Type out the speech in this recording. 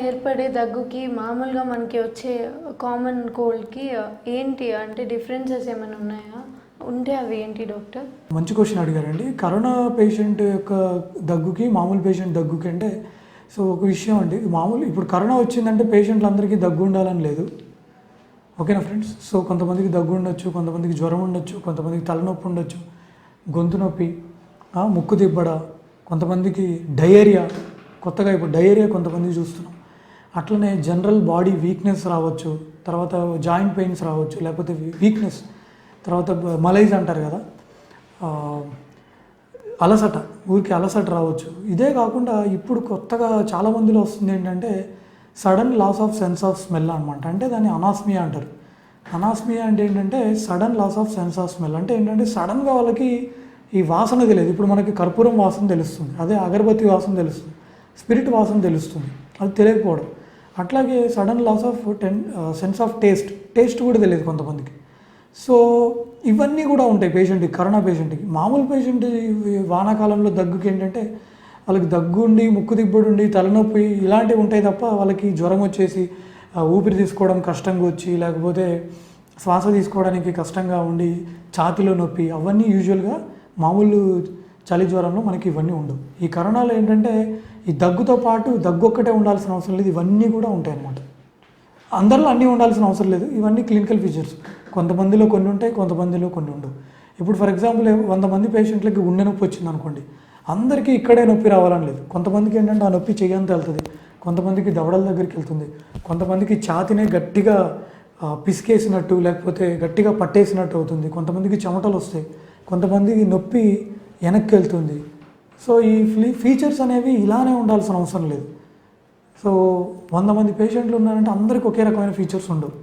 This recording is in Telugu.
ఏర్పడే దగ్గుకి మామూలుగా మనకి వచ్చే కామన్ కోల్డ్కి ఏంటి అంటే డిఫరెన్సెస్ ఏమైనా ఉన్నాయా? ఉంటే అవి ఏంటి డాక్టర్? మంచి క్వశ్చన్ అడిగారండి. కరోనా పేషెంట్ యొక్క దగ్గుకి మామూలు పేషెంట్ దగ్గుకి అంటే సో ఒక విషయం అండి, మామూలు ఇప్పుడు కరోనా వచ్చిందంటే పేషెంట్లందరికీ దగ్గు ఉండాలని లేదు. ఓకేనా ఫ్రెండ్స్? సో కొంతమందికి దగ్గు ఉండొచ్చు, కొంతమందికి జ్వరం ఉండొచ్చు, కొంతమందికి తలనొప్పి ఉండొచ్చు, గొంతు నొప్పి, ముక్కు దిబ్బడ, కొంతమందికి డయేరియా, కొత్తగా ఇప్పుడు డయేరియా కొంతమందికి చూస్తున్నాం. అట్లనే జనరల్ బాడీ వీక్నెస్ రావచ్చు, తర్వాత జాయింట్ పెయిన్స్ రావచ్చు, లేకపోతే వీక్నెస్, తర్వాత మలైజ్ అంటారు కదా, అలసట, ఊరికి అలసట రావచ్చు. ఇదే కాకుండా ఇప్పుడు కొత్తగా చాలామందిలో వస్తుంది ఏంటంటే sudden loss of sense of smell అనమాట. అంటే దాన్ని అనాస్మియా అంటారు. అనాస్మియా అంటే ఏంటంటే sudden loss of sense of smell. అంటే ఏంటంటే సడన్గా వాళ్ళకి ఈ వాసన తెలియదు. ఇప్పుడు మనకి కర్పూరం వాసన తెలుస్తుంది, అదే అగరబత్తి వాసన తెలుస్తుంది, స్పిరిట్ వాసన తెలుస్తుంది, అది తెలియకపోవడం. అట్లాగే sudden loss of sense of taste కూడా తెలియదు కొంతమందికి. సో ఇవన్నీ కూడా ఉంటాయి పేషెంట్కి, కరోనా పేషెంట్కి. మామూలు పేషెంట్ వానాకాలంలో దగ్గుకి ఏంటంటే వాళ్ళకి దగ్గు ఉండి, ముక్కు దిబ్బడు ఉండి, తలనొప్పి ఇలాంటివి ఉంటాయి తప్ప వాళ్ళకి జ్వరం వచ్చేసి ఊపిరి తీసుకోవడం కష్టంగా వచ్చి, లేకపోతే శ్వాస తీసుకోవడానికి కష్టంగా ఉండి, ఛాతీలో నొప్పి, అవన్నీ యూజువల్గా మామూలు చలి జ్వరంలో మనకి ఇవన్నీ ఉండవు. ఈ కరోనాలో ఏంటంటే ఈ దగ్గుతో పాటు దగ్గు ఒక్కటే ఉండాల్సిన అవసరం లేదు, ఇవన్నీ కూడా ఉంటాయి అన్నమాట. అందరిలో అన్నీ ఉండాల్సిన అవసరం లేదు, ఇవన్నీ క్లినికల్ ఫీచర్స్. కొంతమందిలో కొన్ని ఉంటాయి, కొంతమందిలో కొన్ని ఉండవు. ఇప్పుడు ఫర్ ఎగ్జాంపుల్ 100 మంది పేషెంట్లకి గుండె నొప్పి వచ్చింది అనుకోండి, అందరికీ ఇక్కడే నొప్పి రావాలని లేదు. కొంతమందికి ఏంటంటే ఆ నొప్పి చెయ్యంత వెళ్తుంది, కొంతమందికి దవడల దగ్గరికి వెళ్తుంది, కొంతమందికి ఛాతినే గట్టిగా పిసికేసినట్టు లేకపోతే గట్టిగా పట్టేసినట్టు అవుతుంది, కొంతమందికి చెమటలు వస్తాయి, కొంతమందికి నొప్పి వెనక్కి వెళ్తుంది. సో ఈ ఫీచర్స్ అనేవి ఇలానే ఉండాల్సిన అవసరం లేదు. సో 100 మంది పేషెంట్లు ఉన్నారంటే అందరికీ ఒకే రకమైన ఫీచర్స్ ఉండవు.